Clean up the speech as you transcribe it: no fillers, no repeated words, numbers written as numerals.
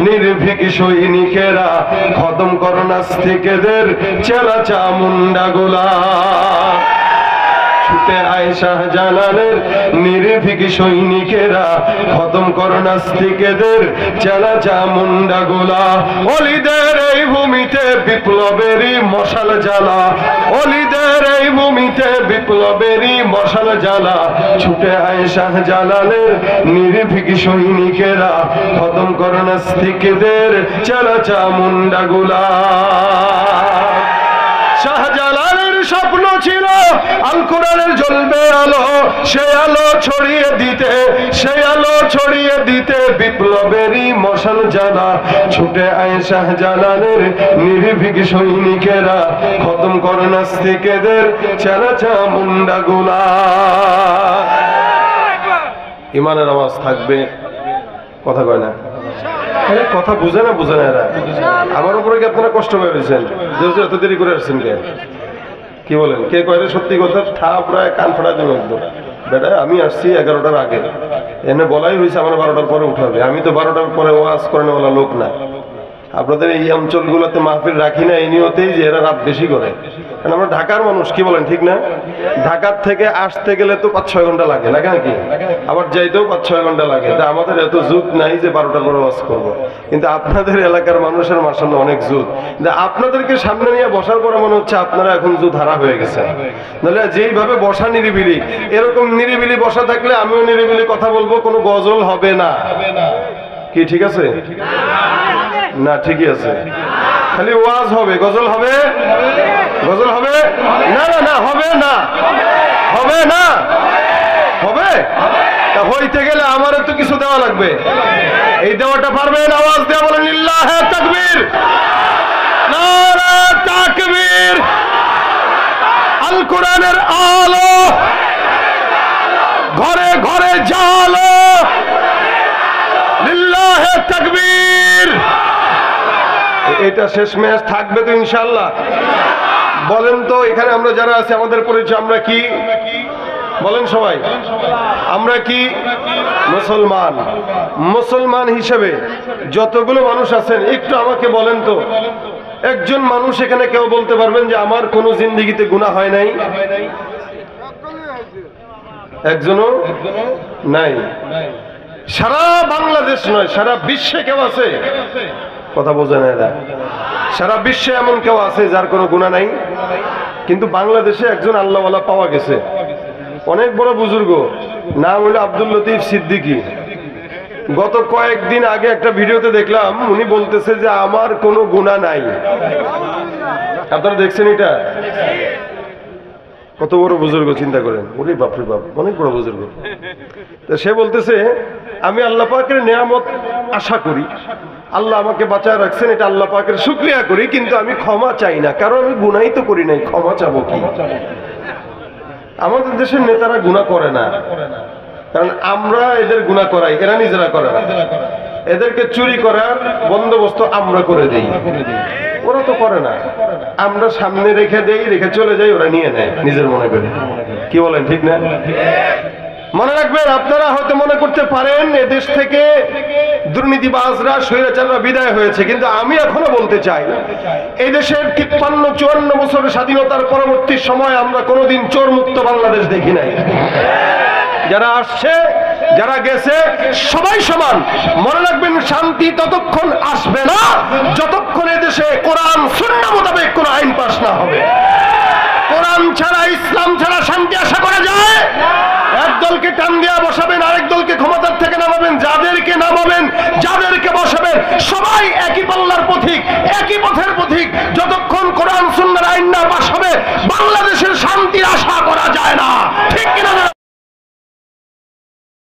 নির্ভীক সৈনিকেরা খতম করো নাস্তিকদের চেলা চামুন্ডা গুলা। ছুটে আয় শাহজালালের নির্ভীক সৈনিকেরা খতম করো নাস্তিকদের চেলা চামুন্ডা গুলা। অলিদের এই ভূমিতে বিপ্লবেরই মশাল জ্বালা, অলিদের এই ভূমিতে বিপ্লবেরই মশাল জ্বালা। ছুটে আয় শাহজালালের নির্ভীক সৈনিকেরা খতম করো নাস্তিকদের চেলা চামুন্ডা গুলা। শাহজালালের স্বপ্ন ছিল আল কোরআনের জ্বলবে আলো, সেই আলো ছড়িয়ে দিতে, সেই আলো ছড়িয়ে দিতে বিপ্লবেরই মশাল জ্বালা। ছুটে আয় শাহজালালের নির্ভীক সৈনিকেরা খতম করে নাস্তিকদের চেলা চামুন্ডা গুলা। ইমানের আওয়াজ থাকবে, কথা কয় না, কথা বুঝে না, বুঝে না এরা। আমার উপরে কি আপনারা কষ্ট পেয়েছেন? এত দেরি করে আসছেন কে? কি বলেন? কে কয় সত্যি কথা? প্রায় কান ফাটা দেবে একদম। বেটা আমি আসছি 11টার আগে, এনে বলাই হয়েছে আমার 12টার পরে উঠাবে। আমি তো 12টার পরে ওয়াজ করেন বলা লোক না। আপনাদের এই অঞ্চলগুলোতে মাহফিল রাখি না এই নিয়তেই যে এরা রাত বেশি করে, কারণ আমরা ঢাকার মানুষ, কি বলেন ঠিক না? ঢাকার থেকে আসতে গেলে তো 5-6 ঘন্টা লাগে, লাগে নাকি? আবার যাইতেও 5-6 ঘন্টা লাগে। তা আমাদের এত জুত নাই যে 12টার পরে ওয়াজ করবো। কিন্তু আপনাদের এলাকার মানুষের মাশাআল্লাহ অনেক জুত। আপনাদেরকে সামনে নিয়ে বসার পরে মনে হচ্ছে আপনারা এখন জুত হারা হয়ে গেছেন। নাহলে যেইভাবে বসা নিরিবিলি, এরকম নিরিবিলি বসা থাকলে আমিও নিরিবিলি কথা বলবো, কোনো গজল হবে না। কি ঠিক আছে না? ঠিকই আছে, খালি ওয়াজ হবে, গজল হবে? গজল হবে না? না না হবে না, হবে না, হবে। তা হইতে গেলে আমারও তো কিছু দেওয়া লাগবে। এই দেওয়াটা পারবেন? আওয়াজ দেওয়া বলেন লিল্লাহে তাকবীর, নারে তাকবীর। আল কোরআনের আলো ঘরে ঘরে জালো, লিল্লাহে তাকবীর। এটা শেষ ম্যাচ থাকবে তো ইনশাআল্লাহ? বলেন তো এখানে আমরা যারা আছি আমাদের পরিচয় আমরা কি? বলেন সবাই, আমরা কি? মুসলমান। মুসলমান হিসেবে যতগুলো মানুষ আছেন একটু আমাকে বলেন তো, একজন মানুষ এখানে কেউ বলতে পারবেন যে আমার কোনো জিন্দেগিতে গুনাহ হয় নাই? একজনও নাই। সারা বাংলাদেশ নয়, সারা বিশ্বে কেউ আছে? কথা বোঝে না এরা। সারা বিশ্বে এমন কেউ আছে যার কোনো গুনাহ নাই? কিন্তু বাংলাদেশে একজন আল্লাহওয়ালা পাওয়া গেছে, অনেক বড় বুজুর্গ, নাম হলো আব্দুল লতিফ সিদ্দিকী। গত কয়েকদিন আগে একটা ভিডিওতে দেখলাম উনি বলতেছে যে আমার কোনো গুনাহ নাই। আপনারা দেখছেন এটা? কত বড় বুজুর্গ চিন্তা করেন। ওরে বাপরে বাপ, অনেক বড় বুজুর্গ। তো সে বলতেছে আমি আল্লাহ পাকের নিয়ামত আশা করি, আল্লাহ আমাকে বাঁচায় রাখছেন, এটা আল্লাহ পাকের শুকরিয়া করি, কিন্তু আমি ক্ষমা চাই না, কারণ আমি গুনাই তো করি নাই, ক্ষমা চাবো কি? আমাদের দেশের নেতারা গুনাহ করে না, কারণ আমরা এদের গুনাহ করাই, এরা নিজেরা করে না। এদেরকে চুরি করার বন্দোবস্ত আমরা করে দেই, ওরা তো করে না। আমরা সামনে রেখে দেই, রেখে চলে যাই, ওরা নিয়ে নেয় নিজের মনে করে। কি বলেন ঠিক না? মনে রাখবেন, আপনারা হয়তো মনে করতে পারেন এদেশ থেকে দুর্নীতিবাজরা, স্বৈরাচাররা বিদায় হয়েছে, কিন্তু আমি এখনো বলতে চাই এই দেশের 53-54 বছরের স্বাধীনতার পরবর্তী সময় আমরা কোনোদিন চোর মুক্ত বাংলাদেশ দেখি নাই। যারা আসছে, যারা গেছে, সবাই সমান। মনে রাখবেন, শান্তি ততক্ষণ আসবে না যতক্ষণ এদেশে কোরআন সুন্নাহ মোতাবেক কোন আইন পাস না হবে। কোরআন ছাড়া, ইসলাম ছাড়া শান্তি আশা করা যায়? এক দলকে টান দিয়া বসাবেন, আরেক দলকে ক্ষমতার থেকে নামাবেন, যাদেরকে নামাবেন, যাদেরকে বসাবেন, সবাই একই পাল্লার পথিক, একই পথের পথিক।